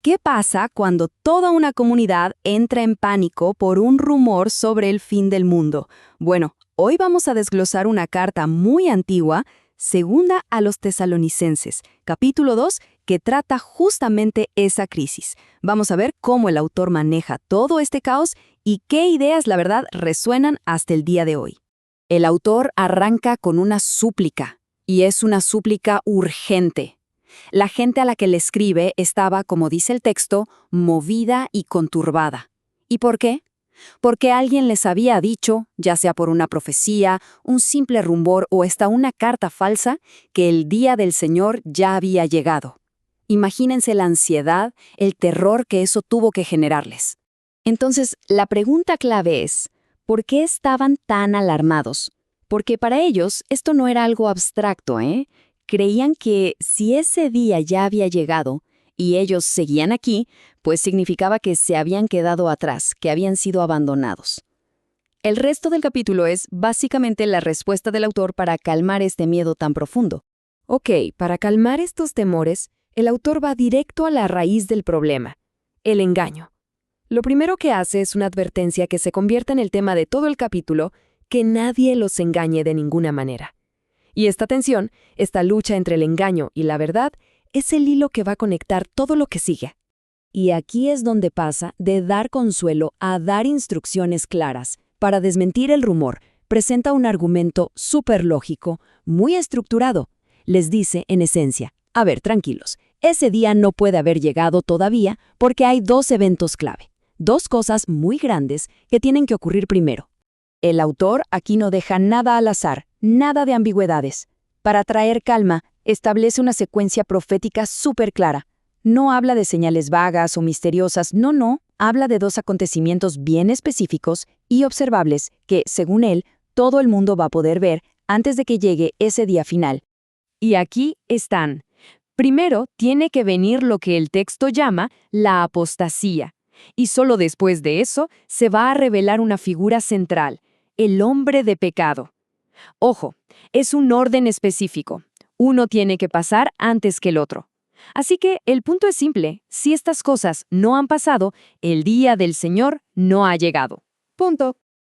¿Qué pasa cuando toda una comunidad entra en pánico por un rumor sobre el fin del mundo? Bueno, hoy vamos a desglosar una carta muy antigua, segunda a los Tesalonicenses, capítulo 2, que trata justamente esa crisis. Vamos a ver cómo el autor maneja todo este caos y qué ideas, la verdad, resuenan hasta el día de hoy. El autor arranca con una súplica, y es una súplica urgente. La gente a la que le escribe estaba, como dice el texto, movida y conturbada. ¿Y por qué? Porque alguien les había dicho, ya sea por una profecía, un simple rumor o hasta una carta falsa, que el día del Señor ya había llegado. Imagínense la ansiedad, el terror que eso tuvo que generarles. Entonces, la pregunta clave es, ¿por qué estaban tan alarmados? Porque para ellos esto no era algo abstracto, ¿eh? Creían que si ese día ya había llegado y ellos seguían aquí, pues significaba que se habían quedado atrás, que habían sido abandonados. El resto del capítulo es básicamente la respuesta del autor para calmar este miedo tan profundo. Ok, para calmar estos temores, el autor va directo a la raíz del problema, el engaño. Lo primero que hace es una advertencia que se convierte en el tema de todo el capítulo, que nadie los engañe de ninguna manera. Y esta tensión, esta lucha entre el engaño y la verdad, es el hilo que va a conectar todo lo que sigue. Y aquí es donde pasa de dar consuelo a dar instrucciones claras. Para desmentir el rumor, presenta un argumento súper lógico, muy estructurado. Les dice, en esencia, a ver, tranquilos, ese día no puede haber llegado todavía porque hay dos eventos clave, dos cosas muy grandes que tienen que ocurrir primero. El autor aquí no deja nada al azar, nada de ambigüedades. Para traer calma, establece una secuencia profética súper clara. No habla de señales vagas o misteriosas, no, habla de dos acontecimientos bien específicos y observables que, según él, todo el mundo va a poder ver antes de que llegue ese día final. Y aquí están. Primero, tiene que venir lo que el texto llama la apostasía. Y solo después de eso se va a revelar una figura central, el hombre de pecado. Ojo, es un orden específico. Uno tiene que pasar antes que el otro. Así que el punto es simple. Si estas cosas no han pasado, el día del Señor no ha llegado. Punto.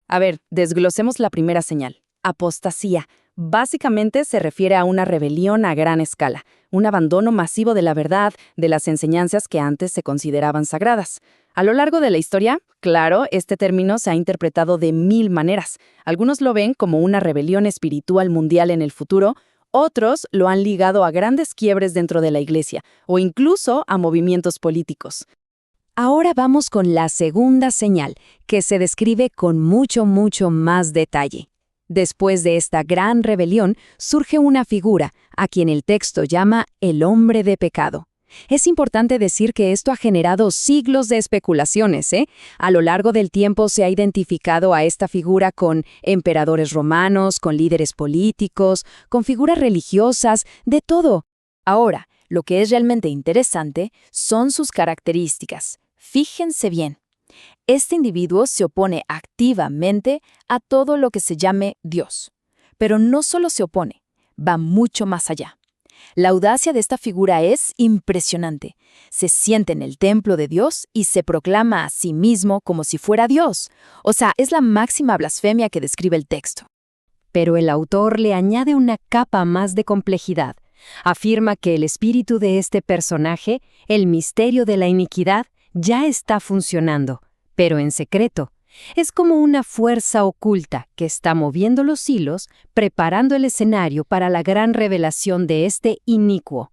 A ver, desglosemos la primera señal. Apostasía. Básicamente se refiere a una rebelión a gran escala, un abandono masivo de la verdad, de las enseñanzas que antes se consideraban sagradas. A lo largo de la historia, claro, este término se ha interpretado de 1000 maneras. Algunos lo ven como una rebelión espiritual mundial en el futuro, otros lo han ligado a grandes quiebres dentro de la Iglesia o incluso a movimientos políticos. Ahora vamos con la segunda señal, que se describe con mucho más detalle. Después de esta gran rebelión, surge una figura, a quien el texto llama el hombre de pecado. Es importante decir que esto ha generado siglos de especulaciones, ¿eh? A lo largo del tiempo se ha identificado a esta figura con emperadores romanos, con líderes políticos, con figuras religiosas, de todo. Ahora, lo que es realmente interesante son sus características. Fíjense bien. Este individuo se opone activamente a todo lo que se llame Dios. Pero no solo se opone, va mucho más allá. La audacia de esta figura es impresionante. Se siente en el templo de Dios y se proclama a sí mismo como si fuera Dios. O sea, es la máxima blasfemia que describe el texto. Pero el autor le añade una capa más de complejidad. Afirma que el espíritu de este personaje, el misterio de la iniquidad, ya está funcionando, pero en secreto. Es como una fuerza oculta que está moviendo los hilos, preparando el escenario para la gran revelación de este inicuo.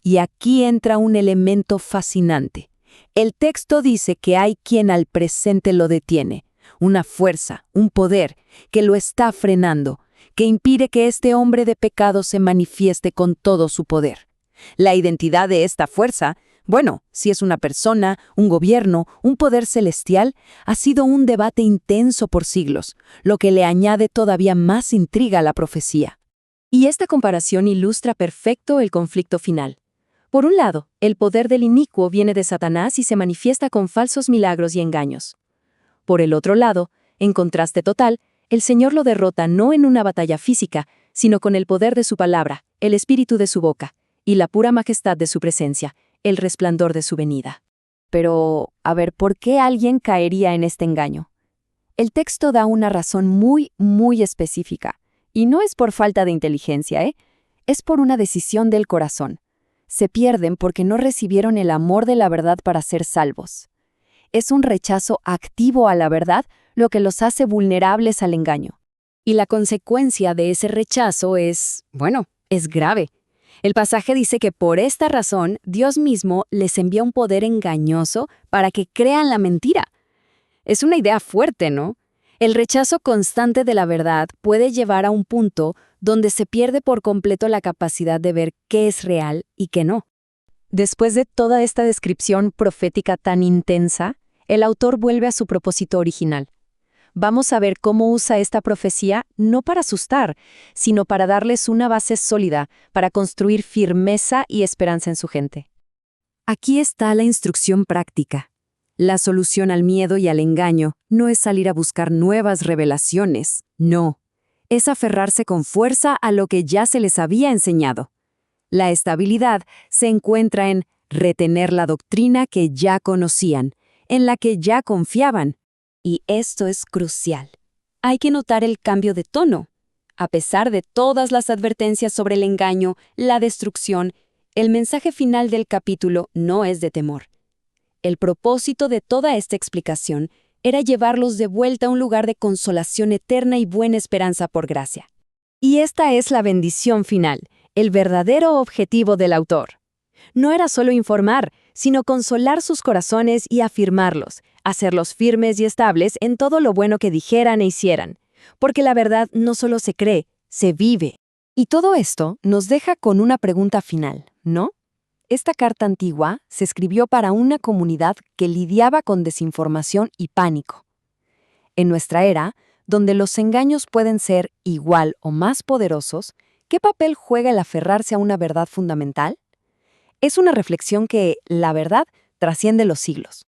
Y aquí entra un elemento fascinante. El texto dice que hay quien al presente lo detiene, una fuerza, un poder, que lo está frenando, que impide que este hombre de pecado se manifieste con todo su poder. La identidad de esta fuerza, bueno, si es una persona, un gobierno, un poder celestial, ha sido un debate intenso por siglos, lo que le añade todavía más intriga a la profecía. Y esta comparación ilustra perfecto el conflicto final. Por un lado, el poder del inicuo viene de Satanás y se manifiesta con falsos milagros y engaños. Por el otro lado, en contraste total, el Señor lo derrota no en una batalla física, sino con el poder de su palabra, el espíritu de su boca y la pura majestad de su presencia, el resplandor de su venida. Pero, a ver, ¿por qué alguien caería en este engaño? El texto da una razón muy, muy específica. Y no es por falta de inteligencia, es por una decisión del corazón. Se pierden porque no recibieron el amor de la verdad para ser salvos. Es un rechazo activo a la verdad lo que los hace vulnerables al engaño. Y la consecuencia de ese rechazo es grave. El pasaje dice que por esta razón Dios mismo les envía un poder engañoso para que crean la mentira. Es una idea fuerte, ¿no? El rechazo constante de la verdad puede llevar a un punto donde se pierde por completo la capacidad de ver qué es real y qué no. Después de toda esta descripción profética tan intensa, el autor vuelve a su propósito original. Vamos a ver cómo usa esta profecía no para asustar, sino para darles una base sólida, para construir firmeza y esperanza en su gente. Aquí está la instrucción práctica. La solución al miedo y al engaño no es salir a buscar nuevas revelaciones, no. Es aferrarse con fuerza a lo que ya se les había enseñado. La estabilidad se encuentra en retener la doctrina que ya conocían, en la que ya confiaban. Y esto es crucial. Hay que notar el cambio de tono. A pesar de todas las advertencias sobre el engaño, la destrucción, el mensaje final del capítulo no es de temor. El propósito de toda esta explicación era llevarlos de vuelta a un lugar de consolación eterna y buena esperanza por gracia. Y esta es la bendición final, el verdadero objetivo del autor. No era solo informar, sino consolar sus corazones y afirmarlos, hacerlos firmes y estables en todo lo bueno que dijeran e hicieran. Porque la verdad no solo se cree, se vive. Y todo esto nos deja con una pregunta final, ¿no? Esta carta antigua se escribió para una comunidad que lidiaba con desinformación y pánico. En nuestra era, donde los engaños pueden ser igual o más poderosos, ¿qué papel juega el aferrarse a una verdad fundamental? Es una reflexión que, la verdad, trasciende los siglos.